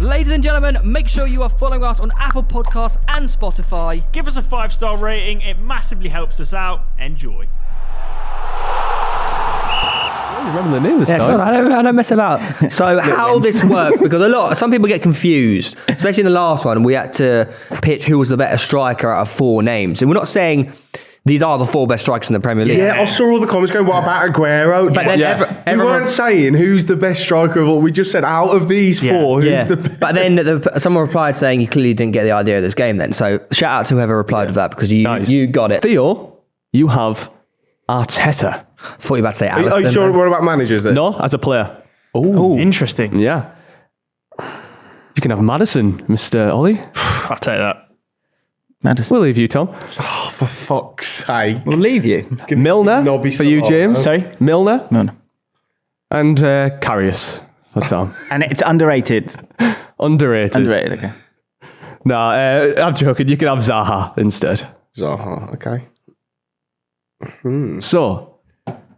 Ladies and gentlemen, make sure you are following us on Apple Podcasts and Spotify. Give us a 5-star rating. It massively helps us out. Enjoy. Remember the name this time. I don't mess about. So how this works, because some people get confused, especially in the last one. We had to pitch who was the better striker out of 4 names. And we're not saying these are the 4 best strikers in the Premier League. Yeah, I saw all the comments going, what about Aguero? But then we weren't saying who's the best striker of all. We just said out of these 4, who's the best? But then someone replied saying you clearly didn't get the idea of this game then. So shout out to whoever replied with that, because you got it. Theo, you have Arteta. Thought you were about to say Alisson. Are you sure? What about managers then? No, as a player. Oh, interesting. Yeah. You can have Maddison, Mr. Ollie. I'll take that. Madison. We'll leave you, Tom. Oh, for fuck's sake. We'll leave you. Milner for you, James. Sorry? Milner. Milner. And Karius for Tom. And it's underrated. Underrated. Underrated, okay. No, I'm joking. You can have Zaha instead. Zaha, okay. So,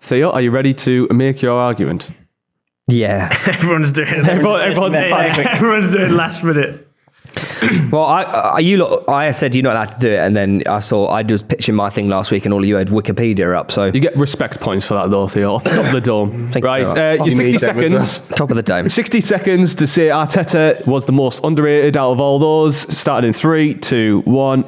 Theo, are you ready to make your argument? Yeah. Everyone's doing it. Everyone's doing last minute. Well, I said you're not allowed to do it, and then I was pitching my thing last week, and all of you had Wikipedia up. So you get respect points for that, though, Theo. Off the top of the dome. Right, you 60 seconds. Top of the dome. 60 seconds to say Arteta was the most underrated out of all those. Starting in 3, 2, 1.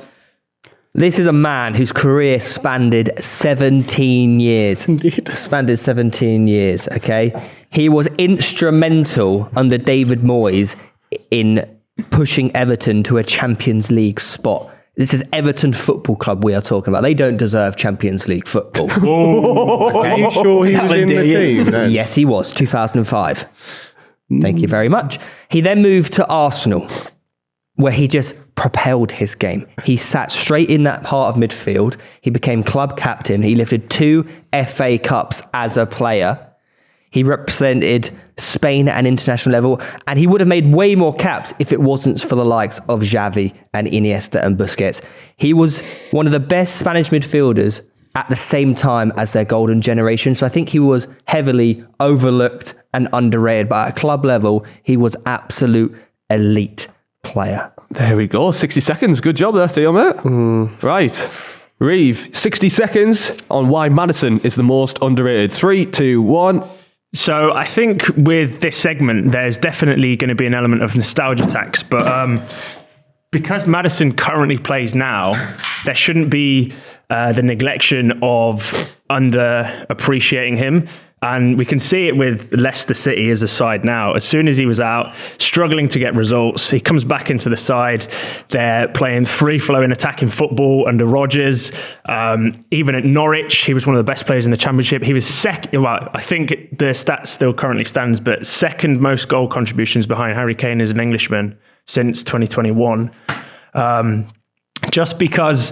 This is a man whose career spanned 17 years. Indeed. Spanned 17 years, okay? He was instrumental under David Moyes in pushing Everton to a Champions League spot. This is Everton Football Club we are talking about. They don't deserve Champions League football. Are you sure he was in the team then? Yes, he was, 2005. Thank you very much. He then moved to Arsenal, where he just propelled his game. He sat straight in that part of midfield. He became club captain. He lifted 2 FA Cups as a player. He represented Spain at an international level, and he would have made way more caps if it wasn't for the likes of Xavi and Iniesta and Busquets. He was one of the best Spanish midfielders at the same time as their golden generation. So I think he was heavily overlooked and underrated, but at club level, he was absolute elite player. There we go. 60 seconds. Good job there, Theo, mate. Right. Reeve, 60 seconds on why Maddison is the most underrated. 3, 2, 1. So I think with this segment, there's definitely going to be an element of nostalgia tax, but because Maddison currently plays now, there shouldn't be the neglection of under-appreciating him. And we can see it with Leicester City as a side now. As soon as he was out, struggling to get results, he comes back into the side. They're playing free-flowing attacking football under Rodgers. Even at Norwich, he was one of the best players in the Championship. He was second, well, I think the stats still currently stands, but second most goal contributions behind Harry Kane as an Englishman since 2021. Just because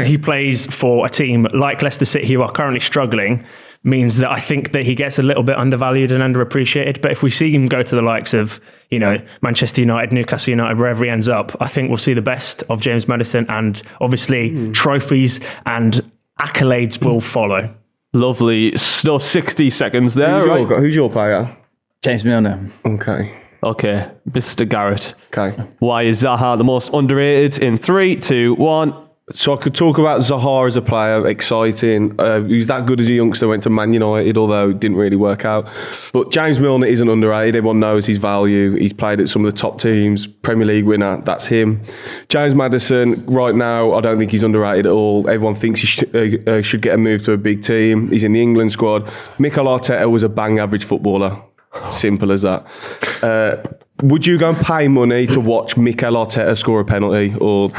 he plays for a team like Leicester City, who are currently struggling, means that I think that he gets a little bit undervalued and underappreciated. But if we see him go to the likes of, Manchester United, Newcastle United, wherever he ends up, I think we'll see the best of James Maddison, and obviously trophies and accolades will follow. Lovely stuff. 60 seconds there. Who's your player? James Milner. Okay, Mr. Garrett. Okay. Why is Zaha the most underrated? In 3, 2, 1. So I could talk about Zaha as a player, exciting. He was that good as a youngster, went to Man United, although it didn't really work out. But James Milner isn't underrated. Everyone knows his value. He's played at some of the top teams, Premier League winner, that's him. James Maddison, right now, I don't think he's underrated at all. Everyone thinks he should get a move to a big team. He's in the England squad. Mikel Arteta was a bang average footballer. Simple as that. Would you go and pay money to watch Mikel Arteta score a penalty or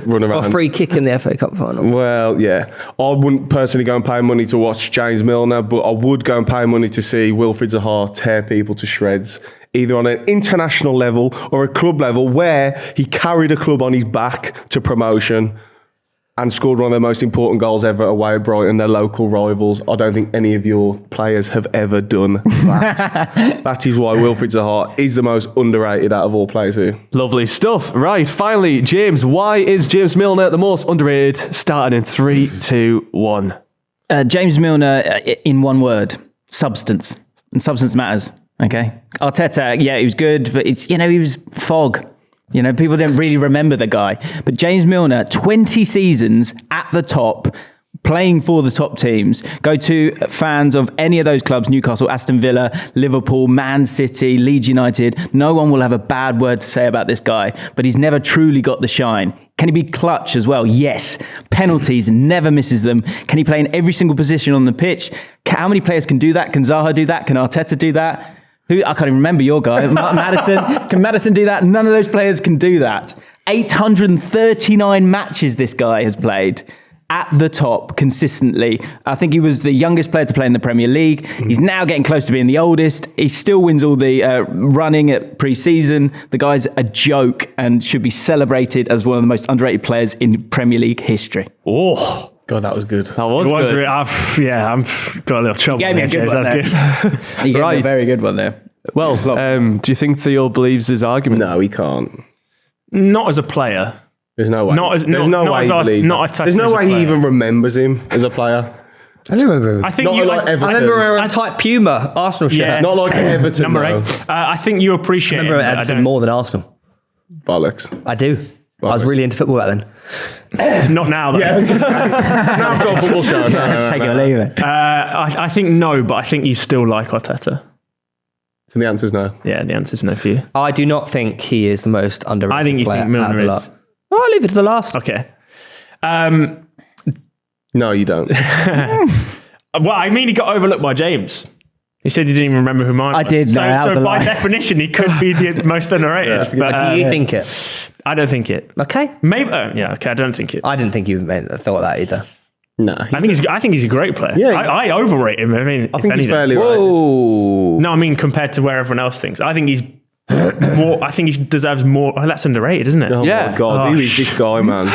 run around? Or a free kick in the FA Cup final? Well, yeah. I wouldn't personally go and pay money to watch James Milner, but I would go and pay money to see Wilfried Zaha tear people to shreds, either on an international level or a club level, where he carried a club on his back to promotion and scored one of their most important goals ever away at Brighton, their local rivals. I don't think any of your players have ever done that. That is why Wilfried Zaha is the most underrated out of all players here. Lovely stuff. Right, finally, James, why is James Milner the most underrated? Starting in 3, 2, 1. James Milner, in one word, substance. And substance matters. Okay. Arteta, yeah, he was good, but he was fog. People didn't really remember the guy. But James Milner, 20 seasons at the top, playing for the top teams. Go to fans of any of those clubs, Newcastle, Aston Villa, Liverpool, Man City, Leeds United. No one will have a bad word to say about this guy, but he's never truly got the shine. Can he be clutch as well? Yes. Penalties, never misses them. Can he play in every single position on the pitch? How many players can do that? Can Zaha do that? Can Arteta do that? I can't even remember your guy. Maddison. Can Maddison do that? None of those players can do that. 839 matches this guy has played at the top consistently. I think he was the youngest player to play in the Premier League. He's now getting close to being the oldest. He still wins all the running at pre-season. The guy's a joke and should be celebrated as one of the most underrated players in Premier League history. Oh, God, that was good. That was good. I've got a little trouble. He gave me a good one there. He gave me a very good one there. Well, do you think Theo believes his argument? No, he can't. Not as a player. There's no way. There's no way he believes it. There's no way he even remembers him as a player. I don't remember him. I think Not you like Everton. I remember wearing a tight Puma Arsenal shirt. Yeah. Not like Everton, number no. 8. I think you appreciate I remember it. but I Everton don't- more than Arsenal. Bollocks. I do. I was really into football back then. Not now, though. Now I've got a football show. Take it or leave it. I think no, but I think you still like Arteta. So the answer's no. Yeah, the answer's no for you. I do not think he is the most underrated I think you player think Milner out of the is. lot. Oh, I'll leave it to the last. Okay. No, you don't. Well, I mean, he got overlooked by James. He said he didn't even remember who mine was. I did, So, no, that was so a by lie. definition, he could be the most underrated. But, Do you think it? I don't think it. Okay. Maybe. Yeah. Okay. I don't think it. I didn't think you thought that either. No. I think he's a great player. Yeah, I overrate him. I mean, I think he's fairly right. Whoa. No, I mean compared to where everyone else thinks. I think he's more. I think he deserves more. Oh, that's underrated, isn't it? Oh Yeah. my God, who is this guy, man?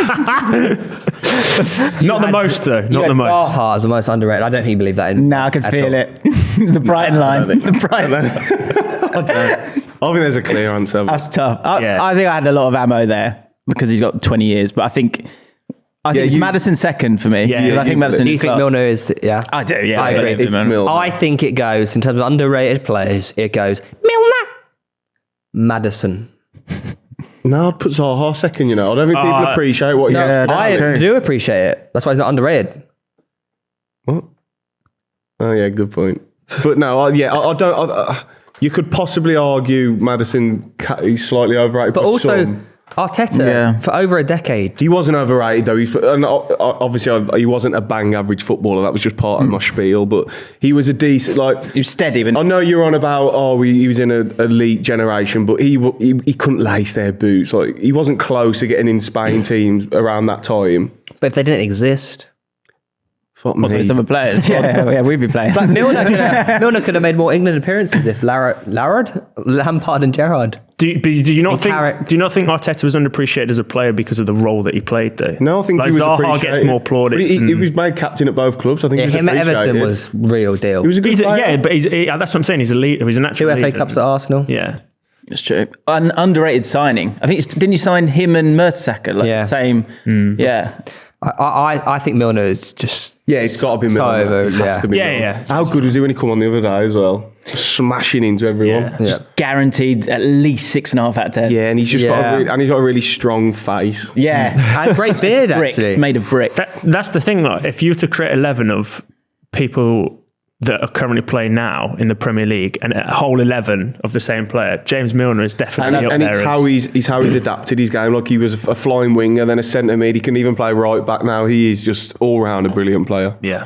Not the most though. Not the most. Zaha is the most underrated. I don't think you believe that. Now I can feel it. The Brighton line. The Brighton line. I think there's a clear answer. That's tough. Yeah. I think I had a lot of ammo there because he's got 20 years, but I think it's Maddison second for me. Yeah, I think Maddison Do you is think clutch. Milner is? Yeah. I do, yeah. I agree. It's Milner. I think it goes, in terms of underrated players, it goes Milner, Maddison. No, I'd put Zaha second, I don't think people appreciate what No, he has. I do appreciate it. That's why he's not underrated. What? Oh, yeah, good point. But no, I don't... you could possibly argue Maddison is slightly overrated. But also, some. Arteta, for over a decade. He wasn't overrated though. Obviously, he wasn't a bang average footballer. That was just part of my spiel. But he was a decent. He was steady. But I know you're on about he was in an elite generation, but he couldn't lace their boots. Like he wasn't close to getting in Spain teams around that time. But if they didn't exist, Fuck Look at me. some of the players. Yeah, we'd be playing. like Milner could have made more England appearances if Lampard and Gerrard. Do you not And think? Carrick. Do you not think Arteta was underappreciated as a player because of the role that he played though? No, I think like he was Zaha appreciated. gets more plaudits. But he was made captain at both clubs. I think Yeah, he was him at appreciated. Everton was real deal. He was a good player. but that's what I'm saying. He's a leader. He's a natural 2 FA leader. Cups at Arsenal. Yeah. It's true. An underrated signing. I think didn't you sign him and Mertesacker? Like Yeah. the same. Yeah. I think Milner is just Yeah, it's got to be So Milner. over, It has yeah. to be Yeah, Milner. yeah. How good was he when he come on the other day as well? Smashing into everyone. Yeah. Guaranteed at least 6.5 out of 10. Yeah, and he's just Yeah. got a really strong face. Yeah. and great beard Brick, actually. made of brick. That's the thing. Like, if you were to create 11 of people that are currently playing now in the Premier League and a whole 11 of the same player, James Milner is definitely up And there. it's how he's adapted his game. Like he was a flying winger, then a centre mid. He can even play right back now. He is just all round a brilliant player. Yeah.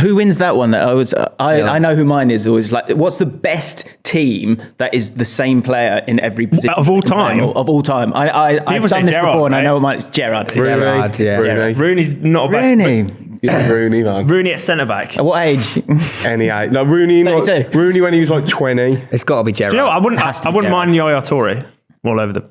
Who wins that one? That I know who mine is. Always like, what's the best team that is the same player in every position Of all time? Of all time. I've People say done this Gerrard, before, and I right? know mine is Gerrard. Gerrard, yeah. Rooney. Rooney's not a bad. Rooney. Yeah, Rooney, man. Rooney at centre back. At what age? Any age. No, Rooney. 32. Rooney when he was like 20. It's got to be Gerrard. Do you know what? Has to I be wouldn't Gerrard. mind Yaya Toure all over the.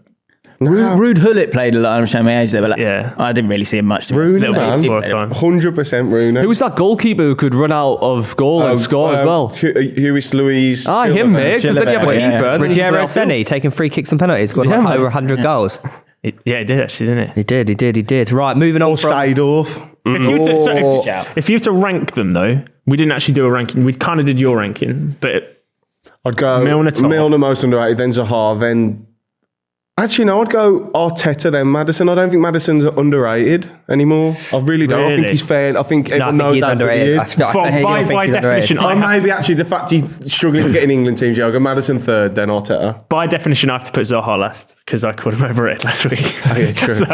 Rude Hullet played a lot. I'm showing my age there, but Yeah. I didn't really see him much. Rooney, Little bit man. before time. 100% Rooney. Who was that goalkeeper who could run out of goal and score as well? Huis Luis. Him, mate. Because then you have a Yeah. keeper. and then you Rogero play outfield. Senni taking free kicks and penalties, scored Yeah, like man. over 100 goals. Yeah, he did actually, didn't he? He did. Right, moving on Or from... Seedorf. If you were to rank them though, we didn't actually do a ranking. We kind of did your ranking, but I'd go Milner top. Milner most underrated, then Zaha, then... Actually, no, I'd go Arteta, then Maddison. I don't think Maddison's underrated anymore. I really don't. I think Really? he's fair. I think No, I everyone think knows he's that underrated. he is. No, I think By he's definition, underrated. Or I have, maybe actually the fact he's struggling to get in England teams, yeah, I'll go Maddison third, then Arteta. by definition, I have to put Zaha last because I called him overrated last week. yeah, true. So